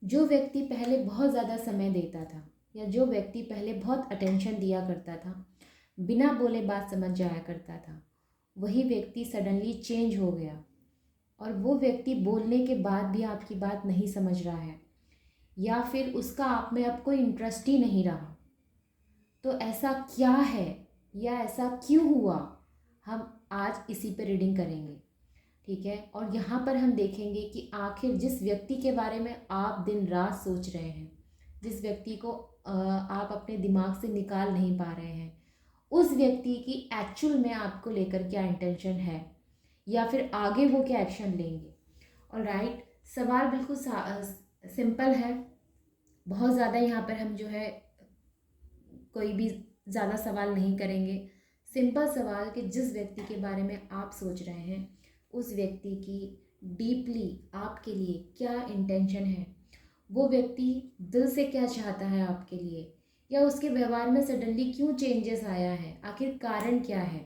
जो व्यक्ति पहले बहुत ज़्यादा समय देता था या जो व्यक्ति पहले बहुत अटेंशन दिया करता था, बिना बोले बात समझ जाया करता था, वही व्यक्ति सडनली चेंज हो गया और वो व्यक्ति बोलने के बाद भी आपकी बात नहीं समझ रहा है या फिर उसका आप में अब कोई इंटरेस्ट ही नहीं रहा। तो ऐसा क्या है या ऐसा क्यों हुआ, हम आज इसी पे रीडिंग करेंगे। ठीक है, और यहाँ पर हम देखेंगे कि आखिर जिस व्यक्ति के बारे में आप दिन रात सोच रहे हैं, जिस व्यक्ति को आप अपने दिमाग से निकाल नहीं पा रहे हैं, उस व्यक्ति की एक्चुअल में आपको लेकर क्या इंटेंशन है या फिर आगे वो क्या एक्शन लेंगे। और राइट, सवाल बिल्कुल सिंपल है। बहुत ज़्यादा यहाँ पर हम जो है कोई भी ज़्यादा सवाल नहीं करेंगे। सिंपल सवाल कि जिस व्यक्ति के बारे में आप सोच रहे हैं, उस व्यक्ति की डीपली आपके लिए क्या इंटेंशन है, वो व्यक्ति दिल से क्या चाहता है आपके लिए, या उसके व्यवहार में सडनली क्यों चेंजेस आया है, आखिर कारण क्या है।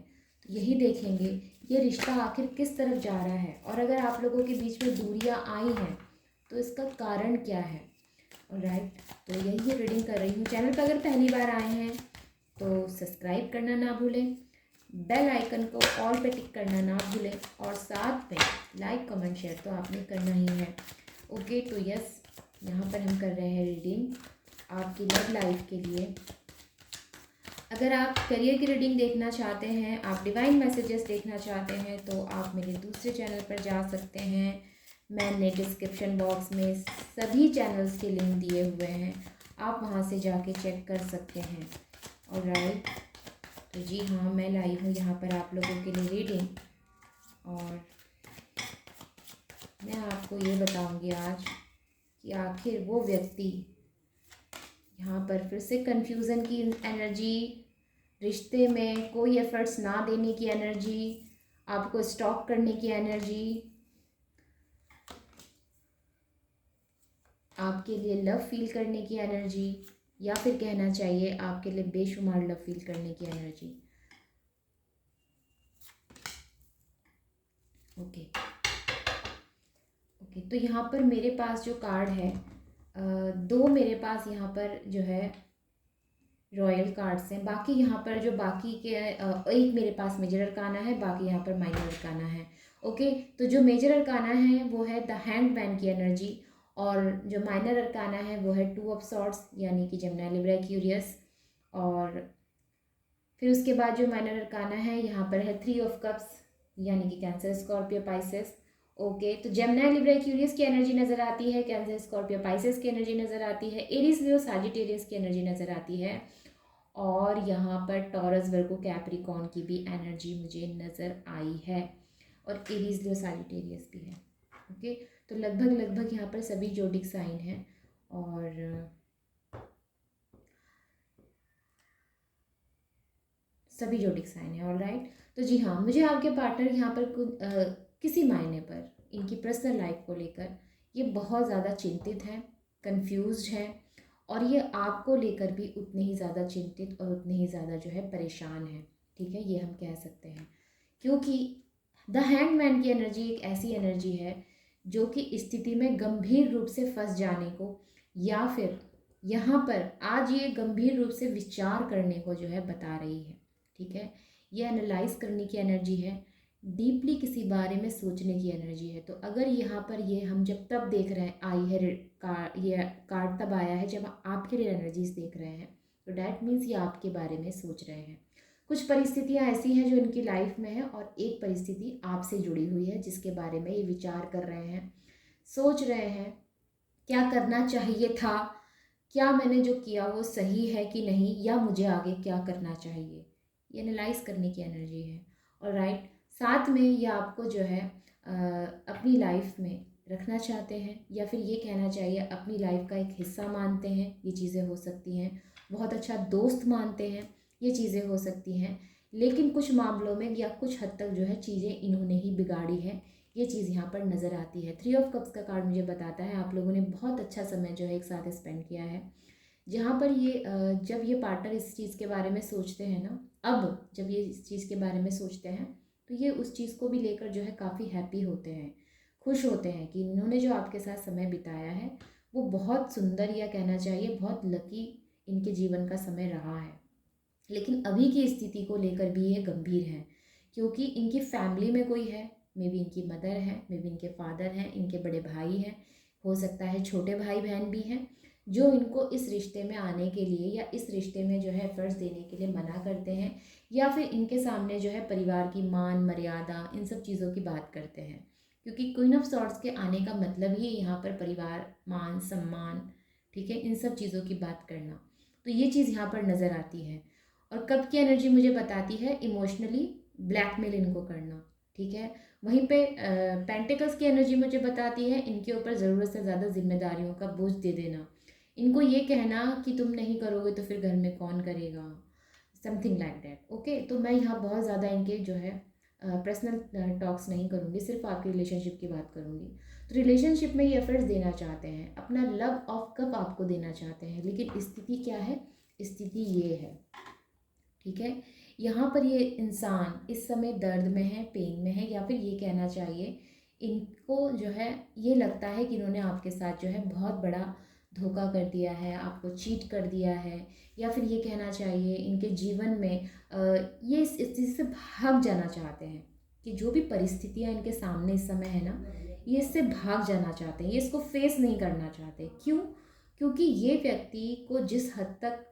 तो यही देखेंगे, ये रिश्ता आखिर किस तरफ जा रहा है, और अगर आप लोगों के बीच में दूरियां आई हैं तो इसका कारण क्या है। राइट, तो यही रीडिंग कर रही हूँ। चैनल पर अगर पहली बार आए हैं तो सब्सक्राइब करना ना भूलें, बेल आइकन को ऑल पे टिक करना ना भूलें, और साथ में लाइक कमेंट शेयर तो आपने करना ही है। ओके, तो यस, यहाँ पर हम कर रहे हैं रीडिंग आपकी लव लाइफ के लिए। अगर आप करियर की रीडिंग देखना चाहते हैं, आप डिवाइन मैसेजेस देखना चाहते हैं, तो आप मेरे दूसरे चैनल पर जा सकते हैं। मैंने डिस्क्रिप्शन बॉक्स में सभी चैनल्स के लिंक दिए हुए हैं, आप वहाँ से जाके चेक कर सकते हैं। और राइट, तो जी हाँ, मैं लाई हूँ यहाँ पर आप लोगों के लिए रीडिंग, और मैं आपको ये बताऊँगी आज कि आखिर वो व्यक्ति यहाँ पर फिर से कन्फ्यूज़न की एनर्जी, रिश्ते में कोई एफर्ट्स ना देने की एनर्जी, आपको स्टॉक करने की एनर्जी, आपके लिए लव फील करने की एनर्जी, या फिर कहना चाहिए आपके लिए बेशुमार लव फील करने की एनर्जी। ओके ओके, तो यहाँ पर मेरे पास जो कार्ड है, दो मेरे पास यहाँ पर जो है रॉयल कार्ड्स हैं। बाकी यहाँ पर जो बाकी के एक मेरे पास मेजर अरकाना है, बाकी यहाँ पर माइनर अरकाना है। ओके, तो जो मेजर अरकाना है वो है द हैंगमैन की एनर्जी, और जो माइनर अरकाना है वो है टू ऑफ सॉर्ड्स यानी कि जेमिनी लिब्रा एक्वेरियस। और फिर उसके बाद जो माइनर अरकाना है यहाँ पर है थ्री ऑफ कप्स यानी कि कैंसर स्कॉर्पियो पाइसेस। ओके, तो जेमिनी लिब्रा एक्वेरियस की एनर्जी नज़र आती है, कैंसर स्कॉर्पियो पाइसेस की एनर्जी नज़र आती है, एरीज लियो सजिटेरियस की एनर्जी नज़र आती है, और यहाँ पर टॉरस वर्गो कैप्रिकॉर्न की भी एनर्जी मुझे नज़र आई है, और एरीज लियो सजिटेरियस भी है। ओके, तो लगभग लगभग यहाँ पर सभी जोडिक साइन हैं, और सभी जोडिक साइन है। ऑल राइट, तो जी हाँ, मुझे आपके पार्टनर यहाँ पर किसी मायने पर इनकी पर्सनल लाइफ को लेकर ये बहुत ज़्यादा चिंतित हैं, कंफ्यूज्ड हैं, और ये आपको लेकर भी उतने ही ज़्यादा चिंतित और उतने ही ज़्यादा जो है परेशान हैं। ठीक है, ये हम कह सकते हैं, क्योंकि द हैंगमैन की एनर्जी एक ऐसी एनर्जी है जो कि स्थिति में गंभीर रूप से फंस जाने को, या फिर यहाँ पर आज ये गंभीर रूप से विचार करने को जो है बता रही है। ठीक है, ये एनालाइज करने की एनर्जी है, डीपली किसी बारे में सोचने की एनर्जी है। तो अगर यहाँ पर ये हम जब तब देख रहे हैं आई है ये कार्ड तब आया है जब आपके लिए एनर्जीज देख रहे हैं, तो डैट मीन्स ये आपके बारे में सोच रहे हैं। कुछ परिस्थितियाँ ऐसी हैं जो इनकी लाइफ में है, और एक परिस्थिति आपसे जुड़ी हुई है जिसके बारे में ये विचार कर रहे हैं, सोच रहे हैं क्या करना चाहिए था, क्या मैंने जो किया वो सही है कि नहीं, या मुझे आगे क्या करना चाहिए। ये एनालाइज करने की एनर्जी है। और राइट, साथ में ये आपको जो है अपनी लाइफ में रखना चाहते हैं, या फिर ये कहना चाहिए अपनी लाइफ का एक हिस्सा मानते हैं। ये चीज़ें हो सकती हैं, बहुत अच्छा दोस्त मानते हैं, ये चीज़ें हो सकती हैं, लेकिन कुछ मामलों में या कुछ हद तक जो है चीज़ें इन्होंने ही बिगाड़ी है, ये चीज़ यहाँ पर नज़र आती है। थ्री ऑफ कप्स का कार्ड मुझे बताता है आप लोगों ने बहुत अच्छा समय जो है एक साथ स्पेंड किया है, जहाँ पर ये जब ये पार्टनर इस चीज़ के बारे में सोचते हैं ना, अब जब ये इस चीज़ के बारे में सोचते हैं, तो ये उस चीज़ को भी लेकर जो है काफ़ी हैप्पी होते हैं, खुश होते हैं कि इन्होंने जो आपके साथ समय बिताया है वो बहुत सुंदर, या कहना चाहिए बहुत लकी इनके जीवन का समय रहा है। लेकिन अभी की स्थिति को लेकर भी ये गंभीर है, क्योंकि इनकी फैमिली में कोई है, मे बी इनकी मदर है, मे बी इनके फादर हैं, इनके बड़े भाई हैं, हो सकता है छोटे भाई बहन भी हैं, जो इनको इस रिश्ते में आने के लिए या इस रिश्ते में जो है एफर्ट्स देने के लिए मना करते हैं, या फिर इनके सामने जो है परिवार की मान मर्यादा इन सब चीज़ों की बात करते हैं। क्योंकि क्वीन ऑफ सॉर्ड्स के आने का मतलब ही यहाँ पर परिवार, मान सम्मान, ठीक है, इन सब चीज़ों की बात करना। तो ये चीज़ यहाँ पर नज़र आती है। और कब की एनर्जी मुझे बताती है इमोशनली ब्लैकमेल इनको करना, ठीक है। वहीं पे पेंटिकल्स की एनर्जी मुझे बताती है इनके ऊपर ज़रूरत से ज़्यादा जिम्मेदारियों का बोझ दे देना, इनको ये कहना कि तुम नहीं करोगे तो फिर घर में कौन करेगा, समथिंग लाइक दैट। ओके, तो मैं यहाँ बहुत ज़्यादा इनके जो है पर्सनल टॉक्स नहीं करूँगी, सिर्फ आपकी रिलेशनशिप की बात करूँगी। तो रिलेशनशिप में ये एफर्ट्स देना चाहते हैं, अपना लव ऑफ कप आपको देना चाहते हैं, लेकिन स्थिति क्या है, स्थिति ये है, ठीक है। यहाँ पर ये इंसान इस समय दर्द में है, पेन में है, या फिर ये कहना चाहिए इनको जो है ये लगता है कि इन्होंने आपके साथ जो है बहुत बड़ा धोखा कर दिया है, आपको चीट कर दिया है, या फिर ये कहना चाहिए इनके जीवन में ये इस स्थिति से भाग जाना चाहते हैं, कि जो भी परिस्थितियाँ इनके सामने इस समय है ना, ये इससे भाग जाना चाहते हैं, ये इसको फेस नहीं करना चाहते। क्यों? क्योंकि ये व्यक्ति को जिस हद तक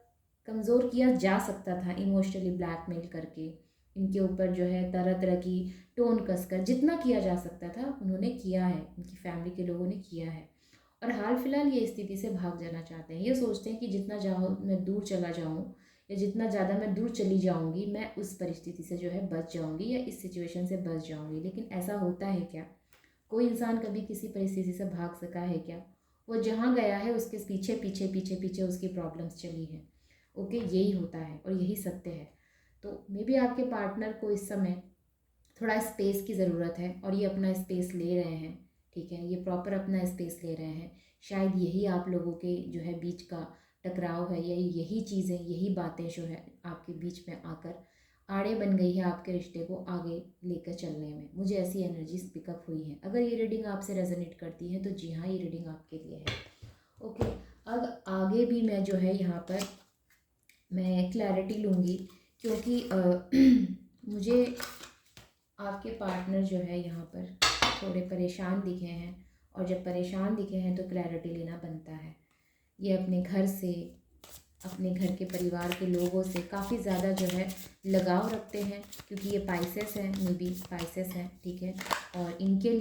कमज़ोर किया जा सकता था इमोशनली ब्लैकमेल करके, इनके ऊपर जो है तरह तरह की टोन कसकर जितना किया जा सकता था उन्होंने किया है, इनकी फैमिली के लोगों ने किया है। और हाल फिलहाल ये स्थिति से भाग जाना चाहते हैं। ये सोचते हैं कि जितना जाओ मैं दूर चला जाऊँ, या जितना ज़्यादा मैं दूर चली जाऊँगी मैं उस परिस्थिति से जो है बच जाऊँगी, या इस सिचुएशन से बच जाऊँगी। लेकिन ऐसा होता है क्या? कोई इंसान कभी किसी परिस्थिति से भाग सका है क्या? वो जहाँ गया है उसके पीछे पीछे पीछे पीछे उसकी प्रॉब्लम्स चली हैं। ओके, यही होता है और यही सत्य है। तो मे बी आपके पार्टनर को इस समय थोड़ा स्पेस की ज़रूरत है, और ये अपना स्पेस ले रहे हैं, ठीक है, ये प्रॉपर अपना स्पेस ले रहे हैं। शायद यही आप लोगों के जो है बीच का टकराव है, या यही चीज़ें, यही बातें जो है आपके बीच में आकर आड़े बन गई है आपके रिश्ते को आगे लेकर चलने में। मुझे ऐसी एनर्जीज पिकअप हुई हैं। अगर ये रीडिंग आपसे रेजोनेट करती है तो जी हाँ, ये रीडिंग आपके लिए है। ओके, अब आगे भी मैं जो है यहाँ पर मैं क्लैरिटी लूँगी, क्योंकि मुझे आपके पार्टनर जो है यहाँ पर थोड़े परेशान दिखे हैं, और जब परेशान दिखे हैं तो क्लैरिटी लेना बनता है। ये अपने घर से, अपने घर के परिवार के लोगों से काफ़ी ज़्यादा जो है लगाव रखते हैं, क्योंकि ये पाइसेस हैं, मे बी पाइसेस हैं, ठीक है। और इनके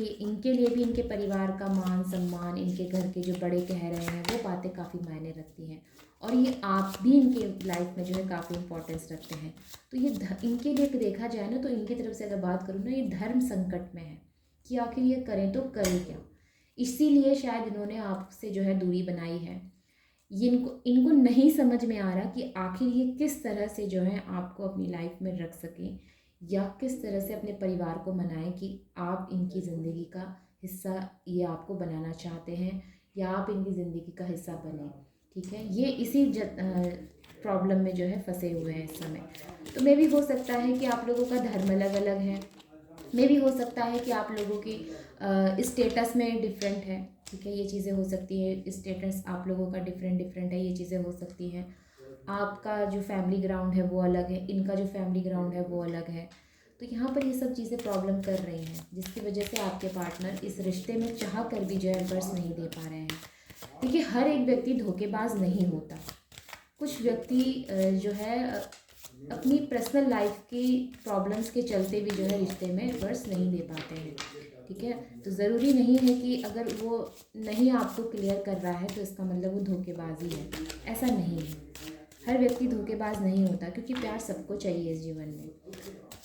लिए भी इनके परिवार का मान सम्मान, इनके घर के जो बड़े कह रहे हैं वो बातें काफ़ी मायने रखती हैं, और ये आप भी इनके लाइफ में जो है काफ़ी इंपॉर्टेंस रखते हैं। तो ये इनके लिए देखा जाए ना, तो इनकी तरफ से अगर बात करूँ ना, ये धर्म संकट में है कि आखिर ये करें तो करें क्या। इसीलिए शायद इन्होंने आपसे जो है दूरी बनाई है। ये इनको नहीं समझ में आ रहा कि आखिर ये किस तरह से जो है आपको अपनी लाइफ में रख सकें, या किस तरह से अपने परिवार को मनाएं कि आप इनकी ज़िंदगी का हिस्सा ये आपको बनाना चाहते हैं, या आप इनकी ज़िंदगी का हिस्सा बने, ठीक है। ये इसी प्रॉब्लम में जो है फंसे हुए हैं इस समय। तो मे भी हो सकता है कि आप लोगों का धर्म अलग अलग है, मे भी हो सकता है कि आप लोगों की स्टेटस में डिफरेंट है, ठीक है, ये चीज़ें हो सकती है। स्टेटस आप लोगों का डिफरेंट डिफरेंट है, ये चीज़ें हो सकती हैं। आपका जो फैमिली ग्राउंड है वो अलग है, इनका जो फैमिली ग्राउंड है वो अलग है। तो यहाँ पर ये सब चीज़ें प्रॉब्लम कर रही हैं, जिसकी वजह से आपके पार्टनर इस रिश्ते में चाह कर भी जो है एफर्ट्स नहीं दे पा रहे हैं। देखिए, हर एक व्यक्ति धोखेबाज नहीं होता। कुछ व्यक्ति जो है अपनी पर्सनल लाइफ की प्रॉब्लम्स के चलते भी जो है रिश्ते में एफर्ट्स नहीं दे पाते हैं, ठीक है। तो ज़रूरी नहीं है कि अगर वो नहीं आपको क्लियर कर रहा है तो इसका मतलब वो धोखेबाजी है, ऐसा नहीं है। हर व्यक्ति धोखेबाज नहीं होता, क्योंकि प्यार सबको चाहिए इस जीवन में।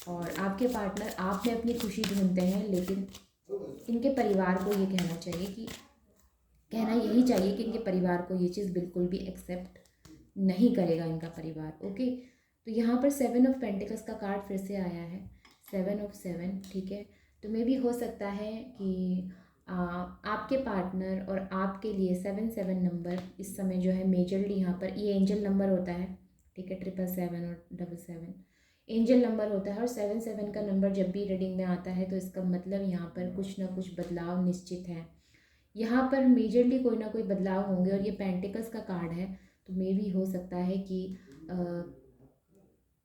और आपके पार्टनर आप में अपनी खुशी ढूंढते हैं, लेकिन इनके परिवार को ये कहना चाहिए कि कहना यही चाहिए कि इनके परिवार को ये चीज़ बिल्कुल भी एक्सेप्ट नहीं करेगा इनका परिवार। ओके, तो यहाँ पर 7 ऑफ पेंटिकल्स का कार्ड फिर से आया है, 7 ऑफ 7, ठीक है। तो मे भी हो सकता है कि आपके पार्टनर और आपके लिए 7 नंबर इस समय जो है मेजरली यहाँ पर ये एंजल नंबर होता है, ठीक है। 777 और 77 एंजल नंबर होता है, और 7 का नंबर जब भी रीडिंग में आता है तो इसका मतलब यहाँ पर कुछ ना कुछ बदलाव निश्चित है। यहाँ पर मेजरली कोई ना कोई बदलाव होंगे। और ये पेंटिकल्स का कार्ड है, तो मे भी हो सकता है कि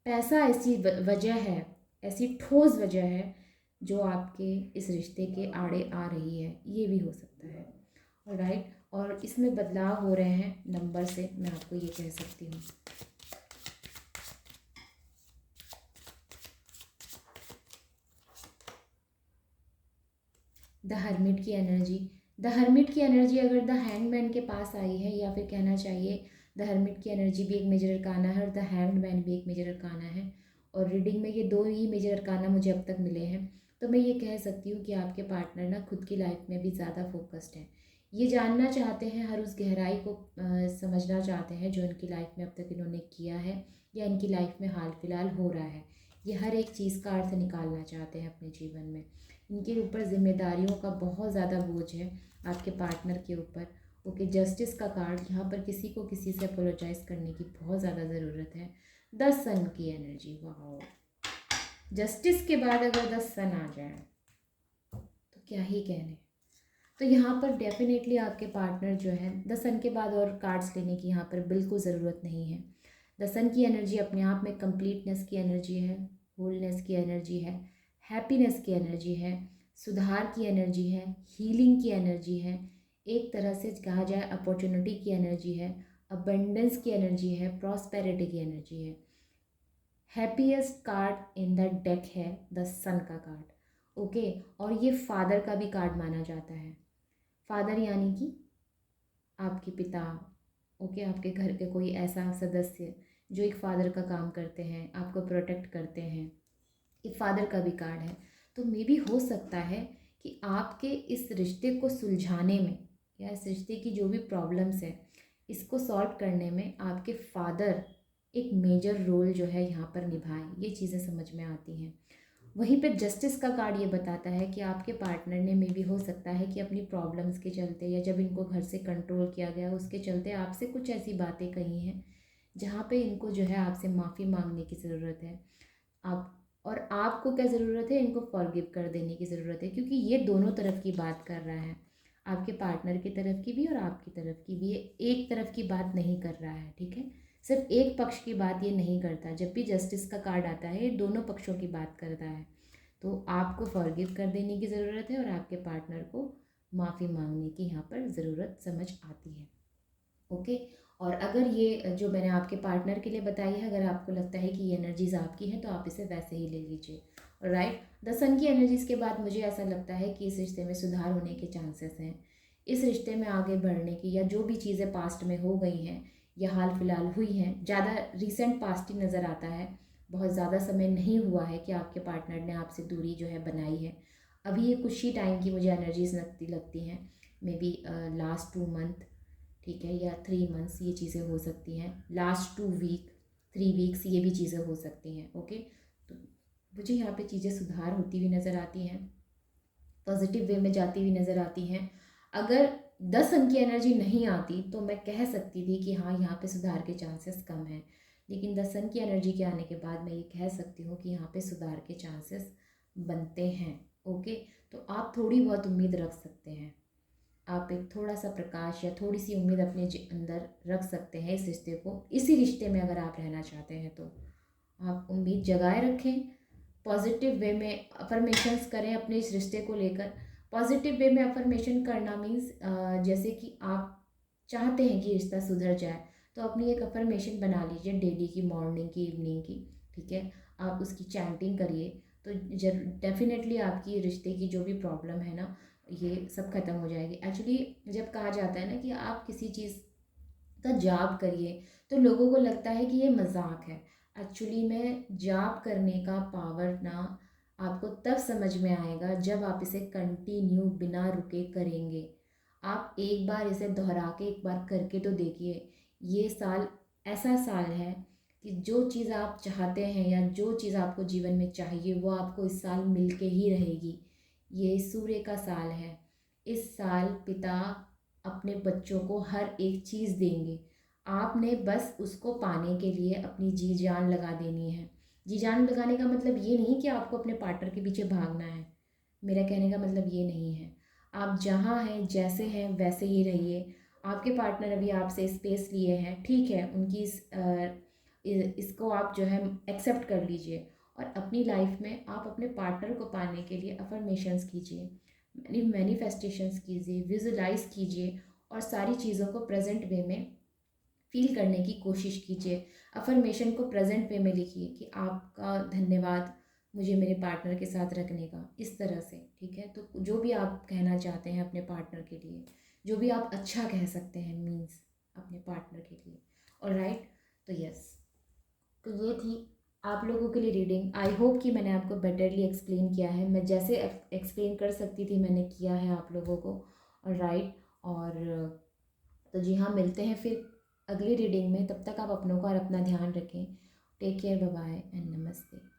पैसा ऐसी वजह है, ऐसी ठोस वजह है जो आपके इस रिश्ते के आड़े आ रही है, ये भी हो सकता है। राइट, और इसमें बदलाव हो रहे हैं नंबर से, मैं आपको ये कह सकती हूँ। द हर्मिट की एनर्जी, द हर्मिट की एनर्जी अगर द हैंगमैन के पास आई है, या फिर कहना चाहिए द हर्मिट की एनर्जी भी एक मेजर अरकाना है और द हैंगमैन भी एक मेजर अरकाना है, और रीडिंग में ये दो ही मेजर अरकाना मुझे अब तक मिले हैं, तो मैं ये कह सकती हूँ कि आपके पार्टनर ना खुद की लाइफ में भी ज़्यादा फोकस्ड है। ये जानना चाहते हैं, हर उस गहराई को समझना चाहते हैं जो इनकी लाइफ में अब तक इन्होंने किया है या इनकी लाइफ में हाल फिलहाल हो रहा है। ये हर एक चीज़ का अर्थ निकालना चाहते हैं अपने जीवन में। इनके ऊपर जिम्मेदारियों का बहुत ज़्यादा बोझ है आपके पार्टनर के ऊपर। ओके, जस्टिस का कार्ड, यहाँ पर किसी को किसी से अपोलोजाइज करने की बहुत ज़्यादा ज़रूरत है। द सन की एनर्जी, वाह, जस्टिस के बाद अगर द सन आ जाए तो क्या ही कहने। तो यहाँ पर डेफिनेटली आपके पार्टनर जो है, द सन के बाद और कार्ड्स लेने की यहाँ पर बिल्कुल ज़रूरत नहीं है। द सन की एनर्जी अपने आप में कंप्लीटनेस की एनर्जी है, होलनेस की एनर्जी है, हैप्पीनेस की एनर्जी है, सुधार की एनर्जी है, हीलिंग की एनर्जी है, एक तरह से कहा जाए अपॉर्चुनिटी की एनर्जी है, अबंडेंस की एनर्जी है, प्रॉस्पेरिटी की एनर्जी है। Happiest card in the deck है द सन का कार्ड। ओके, और ये फादर का भी कार्ड माना जाता है। फादर यानी कि आपके पिता। ओके, आपके घर के कोई ऐसा सदस्य जो एक फादर का काम करते हैं, आपको प्रोटेक्ट करते हैं, ये फादर का भी कार्ड है। तो मे भी हो सकता है कि आपके इस रिश्ते को सुलझाने में या इस रिश्ते की जो भी प्रॉब्लम्स है इसको सॉल्व करने में आपके फादर एक मेजर रोल जो है यहाँ पर निभाएं, ये चीज़ें समझ में आती हैं। वहीं पे जस्टिस का कार्ड ये बताता है कि आपके पार्टनर ने मे भी हो सकता है कि अपनी प्रॉब्लम्स के चलते या जब इनको घर से कंट्रोल किया गया उसके चलते आपसे कुछ ऐसी बातें कही हैं जहाँ पे इनको जो है आपसे माफ़ी मांगने की ज़रूरत है। आप और आपको क्या ज़रूरत है, इनको फॉरगिव कर देने की ज़रूरत है, क्योंकि ये दोनों तरफ की बात कर रहा है, आपके पार्टनर की तरफ की भी और आपकी तरफ की भी। ये एक तरफ की बात नहीं कर रहा है, ठीक है, सिर्फ एक पक्ष की बात ये नहीं करता। जब भी जस्टिस का कार्ड आता है ये दोनों पक्षों की बात करता है। तो आपको फॉरगिव कर देने की ज़रूरत है और आपके पार्टनर को माफ़ी मांगने की यहाँ पर ज़रूरत समझ आती है। ओके, और अगर ये जो मैंने आपके पार्टनर के लिए बताई है, अगर आपको लगता है कि ये एनर्जीज़ आपकी हैं तो आप इसे वैसे ही ले लीजिए। राइट, द सन की एनर्जीज़ के बाद मुझे ऐसा लगता है कि इस रिश्ते में सुधार होने के चांसेस हैं। इस रिश्ते में आगे बढ़ने की, या जो भी चीज़ें पास्ट में हो गई हैं या हाल फिलहाल हुई हैं, ज़्यादा रिसेंट पास्ट ही नज़र आता है। बहुत ज़्यादा समय नहीं हुआ है कि आपके पार्टनर ने आपसे दूरी जो है बनाई है। अभी ये कुछ ही टाइम की मुझे एनर्जीज लगती हैं, मे बी लास्ट 2 मंथ, ठीक है, या 3 मंथ्स, ये चीज़ें हो सकती हैं। लास्ट 2 वीक, 3 वीक्स, ये भी चीज़ें हो सकती हैं। ओके, तो मुझे यहाँ पे चीज़ें सुधार होती हुई नज़र आती हैं, पॉजिटिव वे में जाती हुई नज़र आती हैं। अगर 10 अंक की एनर्जी नहीं आती तो मैं कह सकती थी कि हाँ, यहाँ पे सुधार के चांसेस कम हैं, लेकिन 10 अंक की एनर्जी के आने के बाद मैं ये कह सकती हूँ कि यहाँ पे सुधार के चांसेस बनते हैं। ओके, तो आप थोड़ी बहुत उम्मीद रख सकते हैं, आप एक थोड़ा सा प्रकाश या थोड़ी सी उम्मीद अपने अंदर रख सकते हैं इस रिश्ते को, इसी रिश्ते में अगर आप रहना चाहते हैं तो आप उम्मीद जगाए रखें। पॉजिटिव वे में अफर्मेशंस करें अपने इस रिश्ते को लेकर। पॉजिटिव वे में अफर्मेशन करना मीन्स जैसे कि आप चाहते हैं कि रिश्ता सुधर जाए तो अपनी एक अफर्मेशन बना लीजिए, डेली की, मॉर्निंग की, इवनिंग की, ठीक है, आप उसकी चैंटिंग करिए तो डेफिनेटली आपकी रिश्ते की जो भी प्रॉब्लम है ना ये सब खत्म हो जाएगी। एक्चुअली जब कहा जाता है ना कि आप किसी चीज़ का जाप करिए तो लोगों को लगता है कि ये मजाक है। एक्चुअली में जाप करने का पावर ना आपको तब समझ में आएगा जब आप इसे कंटिन्यू बिना रुके करेंगे। आप एक बार इसे दोहरा के एक बार करके तो देखिए। ये साल ऐसा साल है कि जो चीज़ आप चाहते हैं या जो चीज़ आपको जीवन में चाहिए वो आपको इस साल मिल के ही रहेगी। ये सूर्य का साल है। इस साल पिता अपने बच्चों को हर एक चीज़ देंगे, आपने बस उसको पाने के लिए अपनी जी जान लगा देनी है। जी जान लगाने का मतलब ये नहीं कि आपको अपने पार्टनर के पीछे भागना है, मेरा कहने का मतलब ये नहीं है। आप जहाँ हैं, जैसे हैं वैसे ही रहिए। आपके पार्टनर अभी आपसे स्पेस लिए हैं, ठीक है, उनकी इसको आप जो है एक्सेप्ट कर लीजिए। और अपनी लाइफ में आप अपने पार्टनर को पाने के लिए अफर्मेशंस कीजिए, मैनिफेस्टेशंस कीजिए, विजुलाइज कीजिए, और सारी चीज़ों को प्रेजेंट वे में फील करने की कोशिश कीजिए। अफर्मेशन को प्रेजेंट वे में लिखिए कि आपका धन्यवाद मुझे मेरे पार्टनर के साथ रखने का, इस तरह से, ठीक है। तो जो भी आप कहना चाहते हैं अपने पार्टनर के लिए, जो भी आप अच्छा कह सकते हैं मीन्स अपने पार्टनर के लिए, और राइट। तो यस, तो ये थी आप लोगों के लिए रीडिंग। आई होप कि मैंने आपको बेटरली एक्सप्लेन किया है। मैं जैसे एक्सप्लेन कर सकती थी मैंने किया है आप लोगों को, और राइट। और तो जी हाँ, मिलते हैं फिर अगली रीडिंग में। तब तक आप अपनों का और अपना ध्यान रखें। Take care, bye bye and नमस्ते।